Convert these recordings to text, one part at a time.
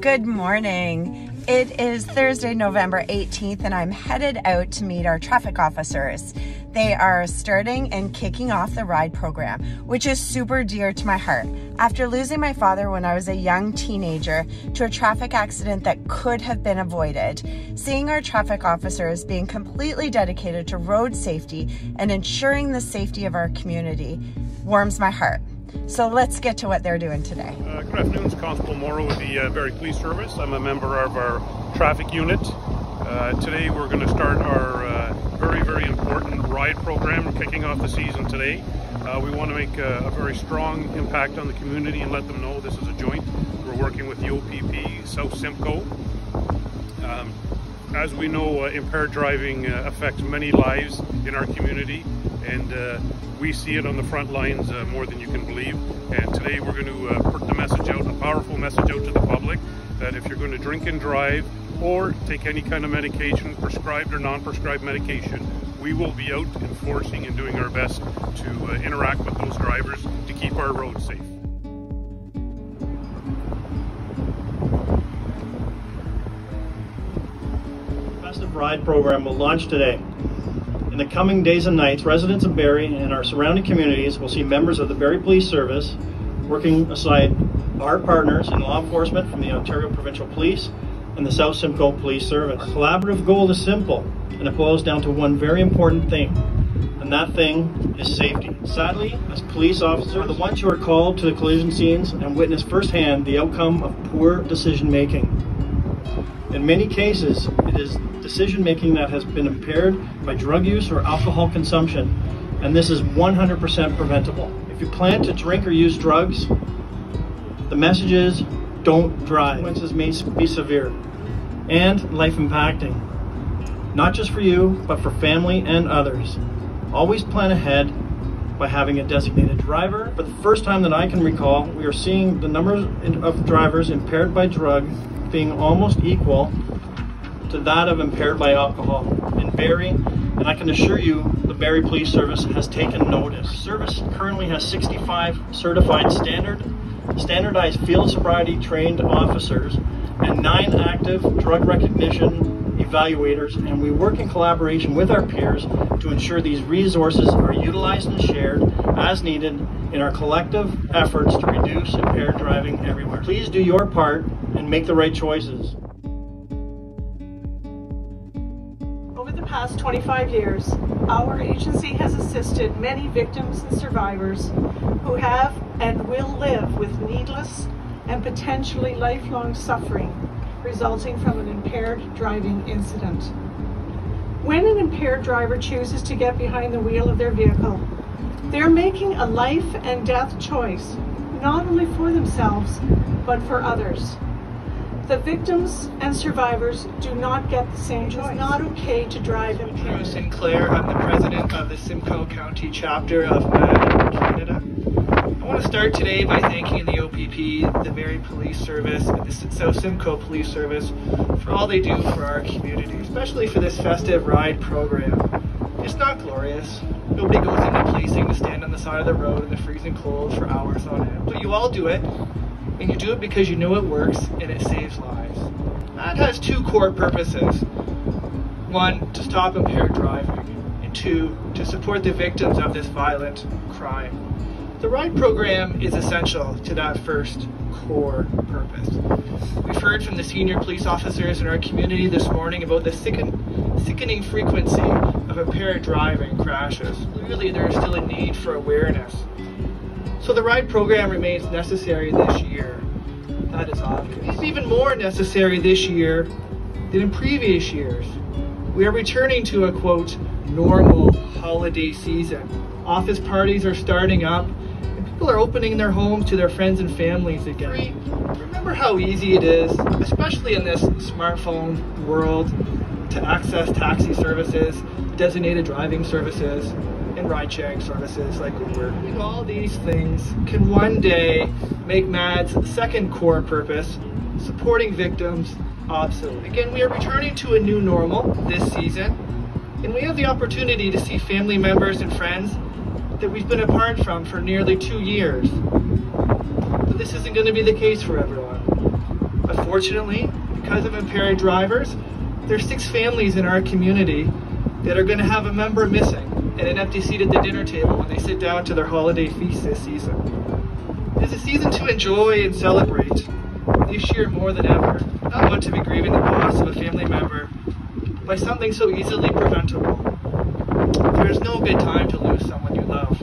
Good morning. It is Thursday, November 18th, and I'm headed out to meet our traffic officers. They are starting and kicking off the RIDE program, which is super dear to my heart. After losing my father when I was a young teenager to a traffic accident that could have been avoided, seeing our traffic officers being completely dedicated to road safety and ensuring the safety of our community warms my heart. So let's get to what they're doing today. Good afternoon, it's Constable Morrow with the Barrie Police Service. I'm a member of our traffic unit. Today we're going to start our very important RIDE program. We're kicking off the season today. We want to make a very strong impact on the community and let them know this is a joint. We're working with the OPP, South Simcoe. As we know, impaired driving affects many lives in our community, and we see it on the front lines more than you can believe. And today we're going to put the message out, a powerful message out to the public, that if you're going to drink and drive or take any kind of medication, prescribed or non-prescribed medication, we will be out enforcing and doing our best to interact with those drivers to keep our roads safe. Festive RIDE program will launch today. In the coming days and nights, residents of Barrie and our surrounding communities will see members of the Barrie Police Service working aside our partners in law enforcement from the Ontario Provincial Police and the South Simcoe Police Service. Our collaborative goal is simple, and it boils down to one very important thing, and that thing is safety. Sadly, as police officers, we're the ones who are called to the collision scenes and witness firsthand the outcome of poor decision making. In many cases, it is decision-making that has been impaired by drug use or alcohol consumption, and this is 100% preventable. If you plan to drink or use drugs, the message is don't drive. Consequences may be severe and life-impacting, not just for you, but for family and others. Always plan ahead by having a designated driver. For the first time that I can recall, we are seeing the number of drivers impaired by drug being almost equal to that of impaired by alcohol in Barrie, and I can assure you the Barrie Police Service has taken notice. Our service currently has 65 certified standardized field sobriety trained officers and 9 active drug recognition evaluators, and we work in collaboration with our peers to ensure these resources are utilized and shared as needed in our collective efforts to reduce impaired driving everywhere. Please do your part and make the right choices. Over the past 25 years, our agency has assisted many victims and survivors who have and will live with needless and potentially lifelong suffering resulting from an impaired driving incident. When an impaired driver chooses to get behind the wheel of their vehicle, they're making a life and death choice, not only for themselves, but for others. The victims and survivors do not get the same choice. It's not okay to drive impaired. Sinclair, I'm the president of the Simcoe County chapter of MAD Canada. I want to start today by thanking the OPP, the Barrie Police Service, and the South Simcoe Police Service for all they do for our community, especially for this festive RIDE program. It's not glorious. Nobody goes into policing to stand on the side of the road in the freezing cold for hours on end, but you all do it. And you do it because you know it works and it saves lives. That has 2 core purposes. 1, to stop impaired driving, and 2, to support the victims of this violent crime. The RIDE program is essential to that first core purpose. We've heard from the senior police officers in our community this morning about the sickening frequency of impaired driving crashes. Clearly there is still a need for awareness. So the RIDE program remains necessary this year. That is obvious. It's even more necessary this year than in previous years. We are returning to a, quote, normal holiday season. Office parties are starting up, and people are opening their homes to their friends and families again. Remember how easy it is, especially in this smartphone world, to access taxi services, designated driving services, and ride-sharing services like Uber. All these things can one day make MAD's second core purpose, supporting victims, obsolete. Again, we are returning to a new normal this season, and we have the opportunity to see family members and friends that we've been apart from for nearly 2 years. But this isn't going to be the case for everyone. Unfortunately, because of impaired drivers, there's 6 families in our community that are going to have a member missing and an empty seat at the dinner table when they sit down to their holiday feast this season. It is a season to enjoy and celebrate. This year more than ever, not want to be grieving the loss of a family member by something so easily preventable. There is no good time to lose someone you love,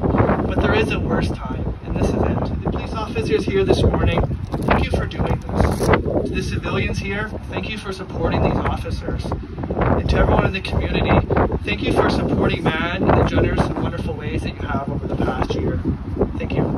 but there is a worse time, and this is it. The police officers here this morning, thank you for doing this. To the civilians here, thank you for supporting these officers. And to everyone in the community, thank you for supporting MAD in the generous and wonderful ways that you have over the past year. Thank you.